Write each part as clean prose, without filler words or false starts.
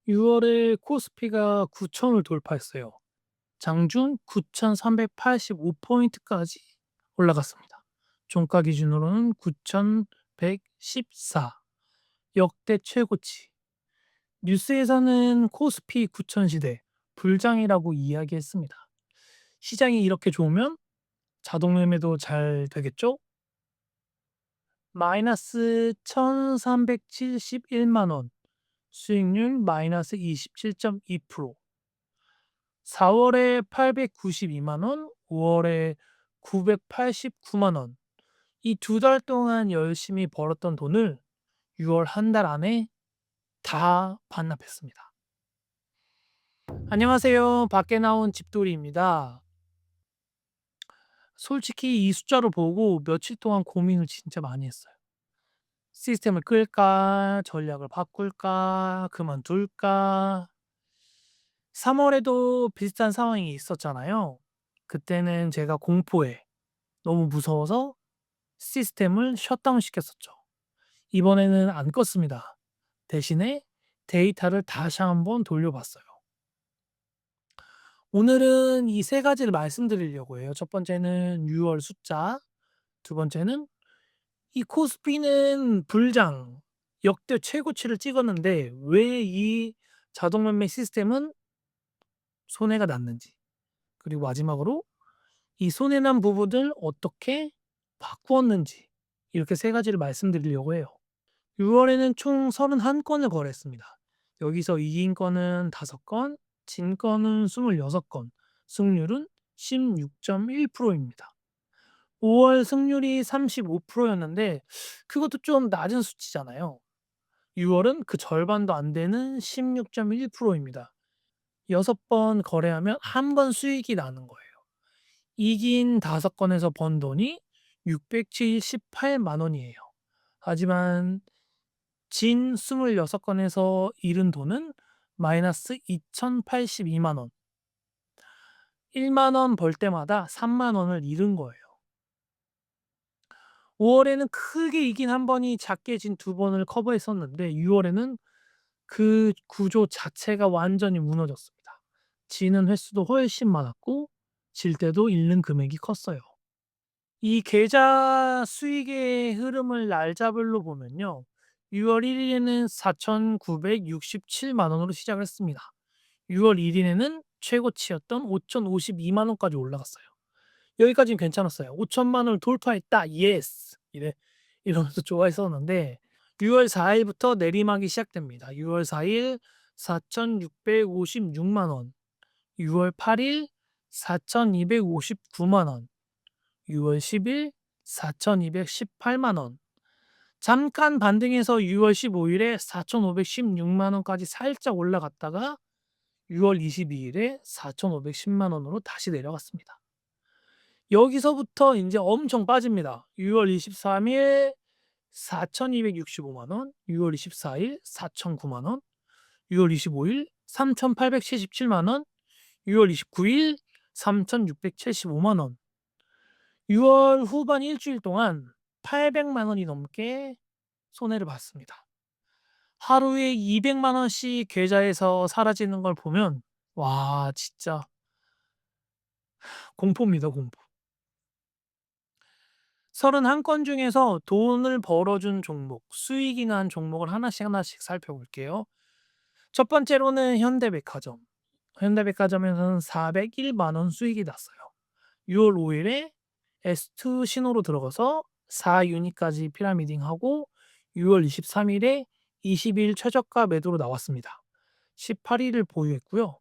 6월에 코스피가 9천을 돌파했어요. 장중 9,385 포인트까지 올라갔습니다. 종가 기준으로는 9,114, 역대 최고치. 뉴스에서는 코스피 9천 시대 불장이라고 이야기했습니다. 시장이 이렇게 좋으면 자동 매매도 잘 되겠죠? 마이너스 1,371만 원, 수익률 마이너스 27.2%. 4월에 892만 원, 5월에 989만 원. 이 두 달 동안 열심히 벌었던 돈을 6월 한 달 안에 다 반납했습니다. 안녕하세요. 밖에 나온 집돌이입니다. 솔직히 이 숫자를 보고 며칠 동안 고민을 진짜 많이 했어요. 시스템을 끌까? 전략을 바꿀까? 그만둘까? 3월에도 비슷한 상황이 있었잖아요. 그때는 제가 공포에 너무 무서워서 시스템을 셧다운 시켰었죠. 이번에는 안 껐습니다. 대신에 데이터를 다시 한번 돌려봤어요. 오늘은 이 세 가지를 말씀드리려고 해요. 첫 번째는 6월 숫자, 두 번째는 이 코스피는 불장, 역대 최고치를 찍었는데 왜 이 자동 매매 시스템은 손해가 났는지, 그리고 마지막으로 이 손해 난 부분을 어떻게 바꾸었는지, 이렇게 세 가지를 말씀드리려고 해요. 6월에는 총 31건을 거래했습니다. 여기서 이긴 건은 5건, 진 건은 26건, 승률은 16.1%입니다. 5월 승률이 35%였는데 그것도 좀 낮은 수치잖아요. 6월은 그 절반도 안 되는 16.1%입니다. 6번 거래하면 한 번 수익이 나는 거예요. 이긴 5건에서 번 돈이 678만 원이에요. 하지만 진 26건에서 잃은 돈은 마이너스 2,082만 원. 1만 원 벌 때마다 3만 원을 잃은 거예요. 5월에는 크게 이긴 한 번이 작게 진 2번을 커버했었는데 6월에는 그 구조 자체가 완전히 무너졌습니다. 지는 횟수도 훨씬 많았고 질 때도 잃는 금액이 컸어요. 이 계좌 수익의 흐름을 날짜별로 보면요. 6월 1 일에는 4,967만 원으로 시작을 했습니다. 6월 1 일에는 최고치였던 5,052만 원까지 올라갔어요. 여기까지는 괜찮았어요. 5천만 원을 돌파했다. 예스. 이러면서 좋아했었는데 6월 4 일부터 내리막이 시작됩니다. 6월 4일 4,656만 원, 6월 8일 4,259만 원, 6월 10일 4,218만 원. 잠깐 반등해서 6월 15 일에 4,516만 원까지 살짝 올라갔다가 6월 22 일에 4,510만 원으로 다시 내려갔습니다. 여기서부터 인제 엄청 빠집니다. 6월 23일 4,265만 원, 6월 24일 4,009만 원, 6월 25일 3,877만 원, 6월 29일 3,675만 원. 6월 후반 일 주일 동안 800만 원이 넘게 손해를 봤습니다. 하루에 200만 원씩 계좌에서 사라지는 걸 보면 와 진짜 공포입니다, 공포. 31건 중에서 돈을 벌어준 종목, 수익이 난 종목을 하나씩 하나씩 살펴볼게요. 첫 번째로는 현대백화점. 현대백화점에서는 401만 원 수익이 났어요. 6월 5 일에 S2 신호로 들어가서 4 유닛까지 피라미딩하고 6월 23 일에 20일 최저가 매도로 나왔습니다. 18 일을 보유했고요.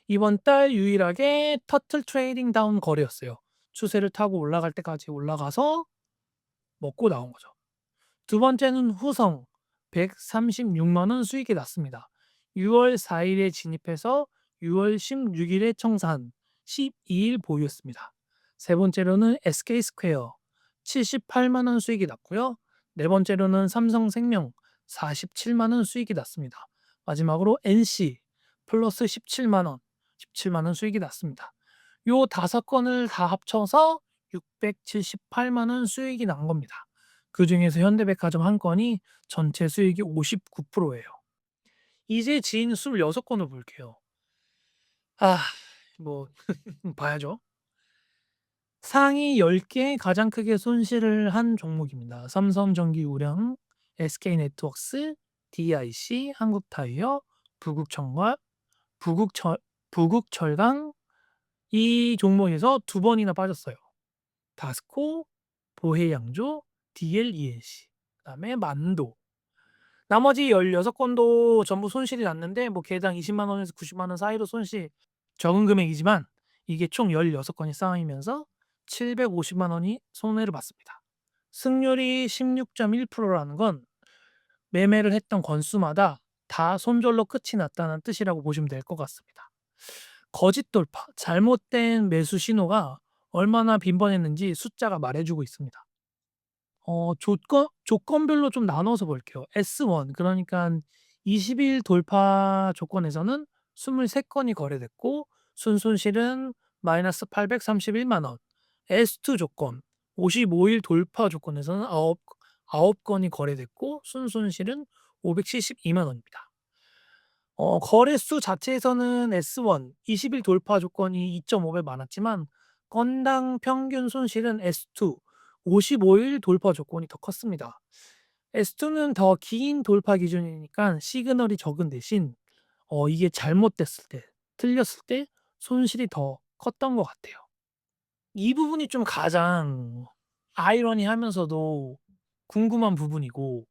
이번 달 유일하게 터틀 트레이딩 다운 거래였어요. 추세를 타고 올라갈 때까지 올라가서 먹고 나온 거죠. 두 번째는 후성 136만 원 수익이 났습니다. 6월 4 일에 진입해서 6월 16 일에 청산, 12일 보유했습니다. 세 번째로는 SK스퀘어 78만 원 수익이 났고요. 네 번째로는 삼성생명 47만 원 수익이 났습니다. 마지막으로 NC 플러스 17만 원, 17만 원 수익이 났습니다. 요 5건을 다 합쳐서 678만 원 수익이 난 겁니다. 그중에서 현대백화점 한 건이 전체 수익이 59%예요. 이제 진 26 건을 볼게요. 아 뭐 봐야죠. 상위 10개 가장 크게 손실을 한 종목입니다. 삼성전기우량, SK네트워크스, DIC, 한국타이어, 부국청과 부국철 부국철강 이 종목에서 두 번이나 빠졌어요. 다스코, 보혜양조, DLENC 그다음에 만도. 나머지 16 건도 전부 손실이 났는데 뭐 개당 20만 원에서 90만 원 사이로 손실 적은 금액이지만 이게 총 16 건이 쌓이면서 750만 원이 손해를 봤습니다. 승률이 16.1% 라는 건 매매를 했던 건수마다 다 손절로 끝이 났다는 뜻이라고 보시면 될 것 같습니다. 거짓 돌파, 잘못된 매수 신호가 얼마나 빈번했는지 숫자가 말해 주고 있습니다. 조건별로 좀 나눠서 볼게요. S1 그러니깐 20일 돌파 조건에서는 23 건이 거래됐고 순손실은 마이너스 831만 원. S2 조건 55일 돌파 조건에서는 9 건이 거래됐고 순손실은 572만 원입니다. 거래수 자체에서는 S1 20일 돌파 조건이 2.5배 많았지만 건당 평균 손실은 S2 55일 돌파 조건이 더 컸습니다. S2는 더 긴 돌파 기준이니까 시그널이 적은 대신 이게 잘못됐을 때, 틀렸을 때 손실이 더 컸던 것 같아요. 이 부분이 좀 가장 아이러니하면서도 궁금한 부분이고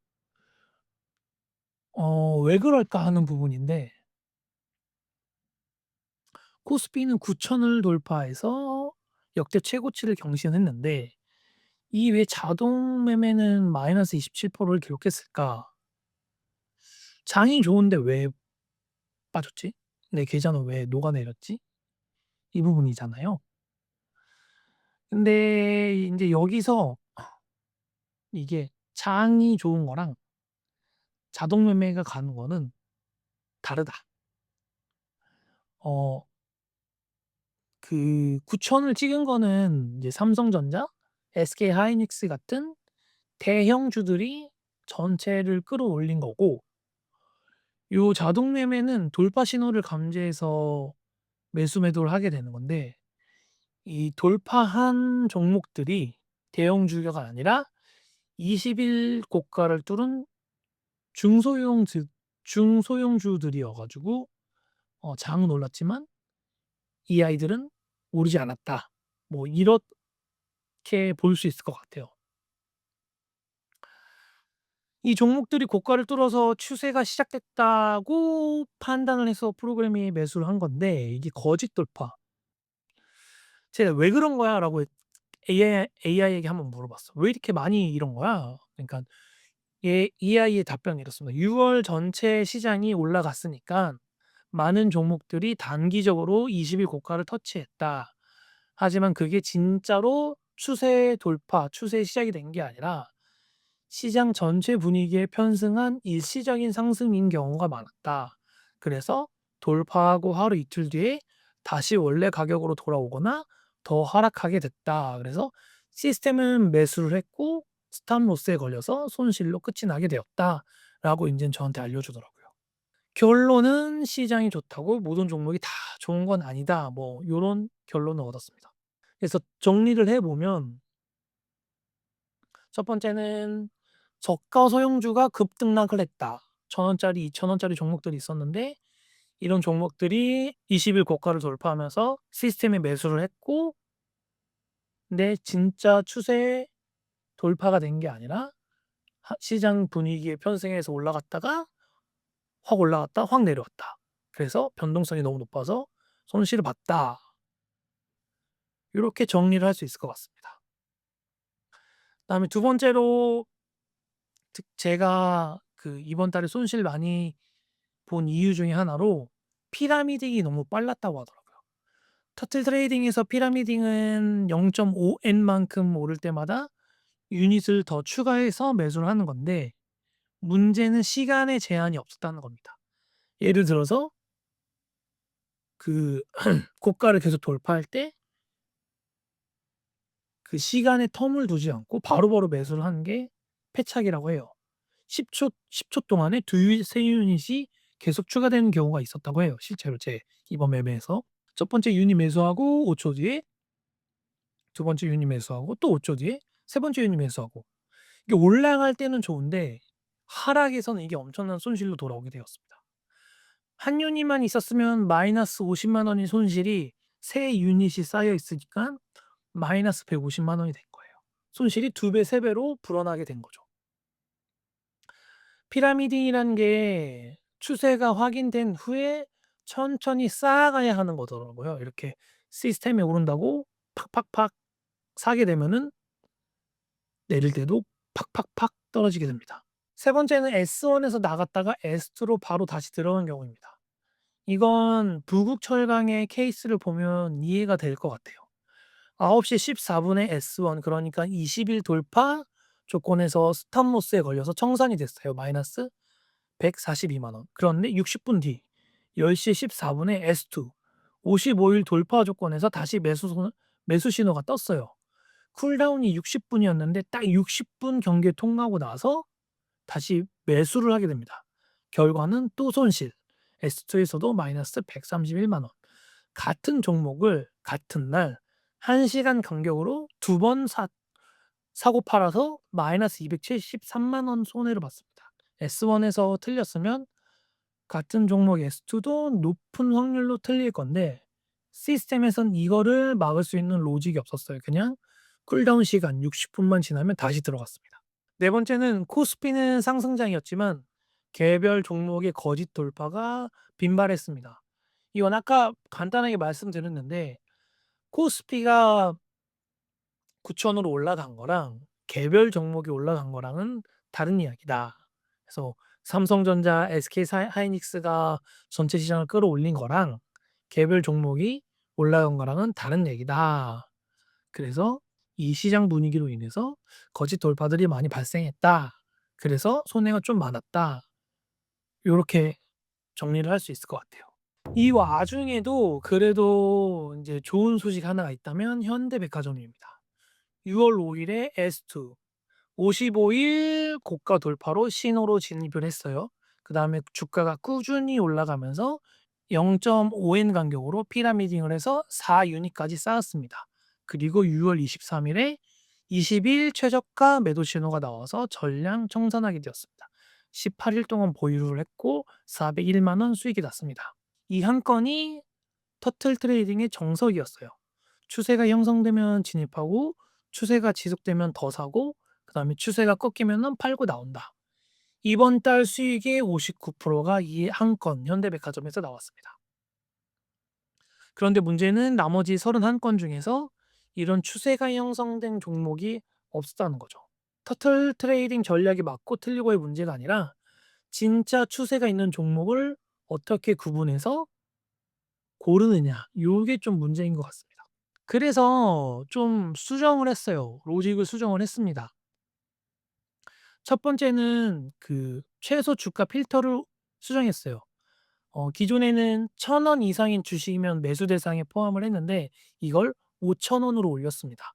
'왜 그럴까?' 하는 부분인데 코스피는 9,000을 돌파해서 역대 최고치를 경신했는데 이 왜 자동 매매는 마이너스 27%를 기록했을까? 장이 좋은데 왜 빠졌지? 내 계좌는 왜 녹아내렸지? 이 부분이잖아요. 근데 인제 여기서 이게 장이 좋은 거랑 자동 매매가 가는 거는 다르다. 어 9,000을 찍은 거는 이제 삼성전자, SK하이닉스 같은 대형주들이 전체를 끌어올린 거고 요 자동 매매는 돌파 신호를 감지해서 매수 매도를 하게 되는 건데 이 돌파한 종목들이 대형주가 아니라 20일 고가를 뚫은 중소형주들이어 가지고 장은 올랐지만 이 아이들은 오르지 않았다. 뭐 이렇게 볼 수 있을 것 같아요. 이 종목들이 고가를 뚫어서 추세가 시작됐다고 판단을 해서 프로그래밍에 매수를 한 건데 이게 거짓 돌파. 제가 "왜 그런 거야?"라고 AI에게 한번 물어봤어. "왜 이렇게 많이 이런 거야?" 그러니까 AI의 답변이 이렇습니다. "6월 전체 시장이 올라갔으니까 많은 종목들이 단기적으로 20일 고가를 터치했다. 하지만 그게 진짜로 추세 돌파, 추세의 시작이 된 게 아니라 시장 전체 분위기에 편승한 일시적인 상승인 경우가 많았다. 그래서 돌파하고 하루 이틀 뒤에 다시 원래 가격으로 돌아오거나 더 하락하게 됐다. 그래서 시스템은 매수를 했고 스탑 로스에 걸려서 손실로 끝이 나게 되었다."라고 인제 저한테 알려주더라고요. 결론은 "시장이 좋다고 모든 종목이 다 좋은 건 아니다." 뭐 요런 결론을 얻었습니다. 그래서 정리를 해 보면 첫 번째는 저가 소형주가 급등락을 했다. 1,000 원짜리 2,000 원짜리 종목들이 있었는데 이런 종목들이 20일 고가를 돌파하면서 시스템에 매수를 했고 근데 진짜 추세 돌파가 된 게 아니라 시장 분위기에 편승해서 올라갔다가 확 올라갔다 확 내려왔다. 그래서 변동성이 너무 높아서 손실을 봤다. 요렇게 정리를 할 수 있을 것 같습니다. 그다음에 두 번째로 제가 이번 달에 손실 많이 본 이유 중에 하나로 피라미딩이 너무 빨랐다고 하더라고요. 터틀 트레이딩에서 피라미딩은 0.5 N만큼 오를 때마다 유닛을 더 추가해서 매수를 하는 건데 문제는 시간의 제한이 없었다는 겁니다. 예를 들어서 그 고가를 계속 돌파할 때 그 시간의 텀을 두지 않고 바로바로 매수를 하는 게 패착이라고 해요. 10초 동안에 세 유닛이 계속 추가되는 경우가 있었다고 해요. 실제로 제 이번 매매에서. 첫 번째 유닛 매수하고 5초 뒤에 두 번째 유닛 매수하고 또 5초 뒤에 세 번째 유닛 매수하고. 이게 올라갈 때는 좋은데 하락에서는 이게 엄청난 손실로 돌아오게 되었습니다. 한 유닛만 있었으면 마이너스 5 0만 원의 손실이 세 유닛이 쌓여 있으니까 마이너스 150만 원이 된 거예요. 손실이 2 배, 3 배로 불어나게 된 거죠. 피라미딩이란 게 추세가 확인된 후에 천천히 쌓아가야 하는 거더라고요. 이렇게 시스템에 오른다고 팍팍팍 사게 되면은 내릴 때도 팍팍팍 떨어지게 됩니다. 세 번째는 S1에서 나갔다가 S2로 바로 다시 들어간 경우입니다. 이건 부국철강의 케이스를 보면 이해가 될 것 같아요. 9시 14 분에 S1, 그러니까 20일 돌파 조건에서 스탑로스에 걸려서 청산이 됐어요. 마이너스 142만 원. 그런데 60분 뒤 10시 14 분에 S2, 55일 돌파 조건에서 다시 매수 신호가 떴어요. 쿨다운이 60 분이었는데 딱 60분 경계 통과하고 나서 다시 매수를 하게 됩니다. 결과는 또 손실. S2에서도 마이너스 131만 원. 같은 종목을 같은 날 1 시간 간격으로 두 번 사고 팔아서 마이너스 273만 원 손해를 봤습니다. S1에서 틀렸으면 같은 종목 S2도 높은 확률로 틀릴 건데 시스템에선 이거를 막을 수 있는 로직이 없었어요. 그냥 쿨다운 시간 60 분만 지나면 다시 들어갔습니다. 네 번째는 코스피는 상승장이었지만 개별 종목의 거짓 돌파가 빈발했습니다. 이건 아까 간단하게 말씀드렸는데 코스피가 9,000으로 올라간 거랑 개별 종목이 올라간 거랑은 다른 이야기다. 그래서 삼성전자, 하이닉스가 전체 시장을 끌어올린 거랑 개별 종목이 올라간 거랑은 다른 얘기다. 그래서 이 시장 분위기로 인해서 거짓 돌파들이 많이 발생했다. 그래서 손해가 좀 많았다. 요렇게 정리를 할 수 있을 것 같아요. 이 와중에도 그래도 인제 좋은 소식 하나가 있다면 현대백화점입니다. 6월 5 일에 S2 55일 고가 돌파로 신호로 진입을 했어요. 그다음에 주가가 꾸준히 올라가면서 0.5엔 간격으로 피라미딩을 해서 4 유닛까지 쌓았습니다. 그리고 6월 23 일에 20일 최저가 매도 신호가 나와서 전량 청산하게 되었습니다. 18일 동안 보유를 했고 401만 원 수익이 났습니다. 이 한 건이 터틀 트레이딩의 정석이었어요. 추세가 형성되면 진입하고 추세가 지속되면 더 사고 그다음에 추세가 꺾이면은 팔고 나온다. 이번 달 수익의 59%가 이 한 건 현대백화점에서 나왔습니다. 그런데 문제는 나머지 31건 중에서 이런 추세가 형성된 종목이 없었다는 거죠. 터틀 트레이딩 전략이 맞고 틀리고의 문제가 아니라 진짜 추세가 있는 종목을 어떻게 구분해서 고르느냐, 요게 좀 문제인 것 같습니다. 그래서 좀 수정을 했어요. 로직을 수정을 했습니다. 첫 번째는 그 최소 주가 필터를 수정했어요. 기존에는 1,000원 이상인 주식이면 매수 대상에 포함을 했는데 이걸 5,000 원으로 올렸습니다.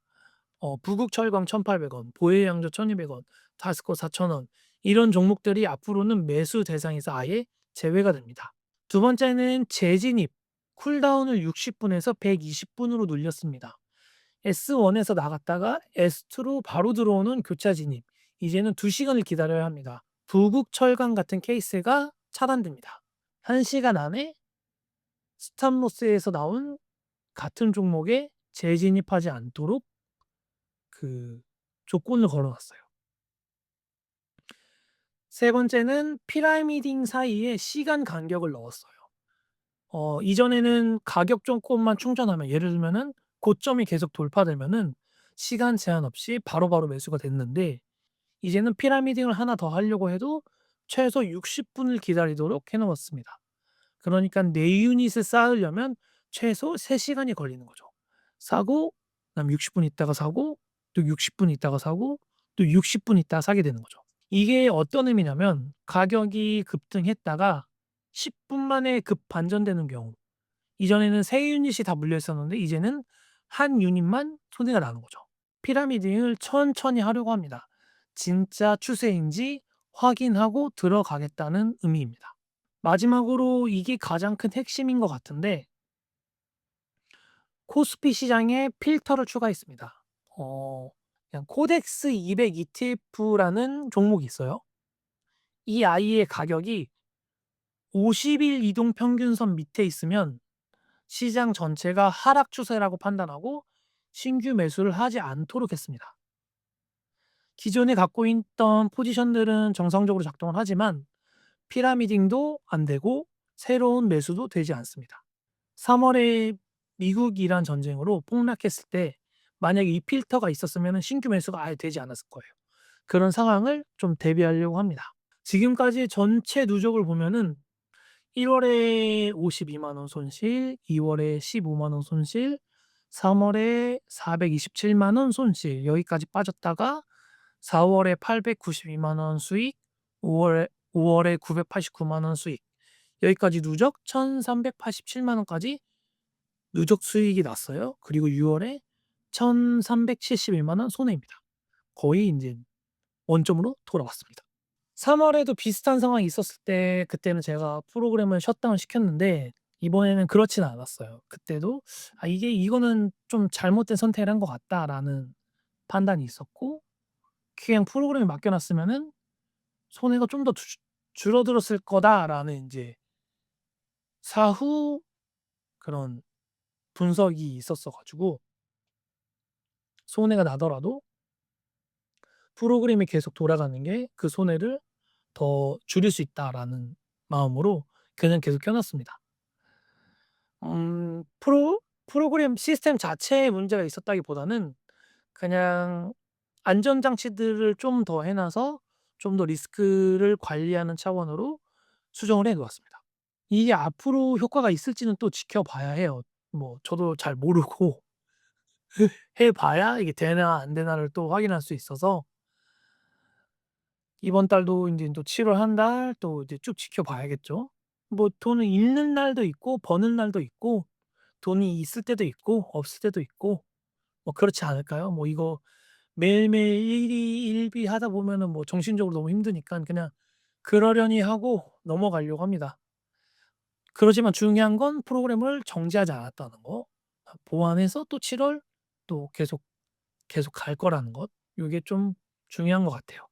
부국철강 1,800 원, 보혜양조 1,200 원, 다스코 4,000 원, 이런 종목들이 앞으로는 매수 대상에서 아예 제외가 됩니다. 두 번째는 재진입, 쿨다운을 60 분에서 120 분으로 늘렸습니다. S1에서 나갔다가 S2로 바로 들어오는 교차 진입, 이제는 2 시간을 기다려야 합니다. 부국철강 같은 케이스가 차단됩니다. 1 시간 안에 스탑로스에서 나온 같은 종목에 재진입하지 않도록 그 조건을 걸어 놨어요. 세 번째는 피라미딩 사이에 시간 간격을 넣었어요. 이전에는 가격 조건만 충전하면, 예를 들면은 고점이 계속 돌파되면은 시간 제한 없이 바로바로 매수가 됐는데 이제는 피라미딩을 하나 더 하려고 해도 최소 60 분을 기다리도록 해 놓았습니다. 그러니까 4 유닛을 쌓으려면 최소 3 시간이 걸리는 거죠. 사고 그다음에 60분 있다가 사고 또 60분 있다가 사고 또 60분 있다가 사게 되는 거죠. 이게 어떤 의미냐면 가격이 급등했다가 10분 만에 급 반전되는 경우. 이전에는 3 유닛이 다 물려 있었는데 이제는 한 유닛만 손해가 나는 거죠. 피라미딩을 천천히 하려고 합니다. 진짜 추세인지 확인하고 들어가겠다는 의미입니다. 마지막으로 이게 가장 큰 핵심인 것 같은데 코스피 시장에 필터를 추가했습니다. 그냥 코덱스 200 ETF라는 종목이 있어요. 이 아이의 가격이 50일 이동 평균선 밑에 있으면 시장 전체가 하락 추세라고 판단하고 신규 매수를 하지 않도록 했습니다. 기존에 갖고 있던 포지션들은 정상적으로 작동을 하지만 피라미딩도 안 되고 새로운 매수도 되지 않습니다. 3 월에 미국 이란 전쟁으로 폭락했을 때 만약에 이 필터가 있었으면은 신규 매수가 아예 되지 않았을 거예요. 그런 상황을 좀 대비하려고 합니다. 지금까지 전체 누적을 보면은 1 월에 520,000원 손실, 2 월에 150,000원 손실, 3 월에 427만 원 손실 여기까지 빠졌다가 4 월에 892만 원 수익, 5 월에 989만 원 수익 여기까지 누적 1,387만 원까지 누적 수익이 났어요. 그리고 6 월에 1,371만 원 손해입니다. 거의 인제 원점으로 돌아왔습니다. 3 월에도 비슷한 상황이 있었을 때 그때는 제가 프로그램을 셧다운 시켰는데 이번에는 그렇지는 않았어요. 그때도 '아 이거는 좀 잘못된 선택을 한 것 같다.'라는 판단이 있었고 그냥 프로그램에 맡겨 놨으면은 '손해가 좀 더 줄어들었을 거다.'라는 인제 사후 그런 분석이 있었어 가지고 손해가 나더라도 프로그램이 계속 돌아가는 게 그 손해를 더 줄일 수 있다라는 마음으로 그냥 계속 켜 놨습니다. 프로그램 시스템 자체에 문제가 있었다기보다는 그냥 안전 장치들을 좀 더 해 놔서 좀 더 리스크를 관리하는 차원으로 수정을 해 놓았습니다. 이게 앞으로 효과가 있을지는 또 지켜봐야 해요. 뭐 저도 잘 모르고 해 봐야 이게 되나 안 되나를 또 확인할 수 있어서 이번 달도 인제 또 7월 한 달 또 이제 쭉 지켜봐야겠죠. 뭐 돈을 잃는 날도 있고 버는 날도 있고 돈이 있을 때도 있고 없을 때도 있고 뭐 그렇지 않을까요? 뭐 이거 매일매일 일비하다 보면은 뭐 정신적으로 너무 힘드니깐 그냥 그러려니 하고 넘어가려고 합니다. 그렇지만 중요한 건 프로그램을 정지하지 않았다는 거. 보완해서 또 7월 또 계속 갈 거라는 것. 요게 좀 중요한 것 같아요.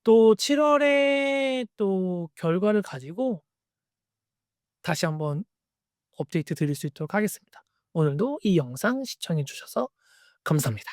또 7 월에 또 결과를 가지고 다시 한번 업데이트 드릴 수 있도록 하겠습니다. 오늘도 이 영상 시청해 주셔서 감사합니다.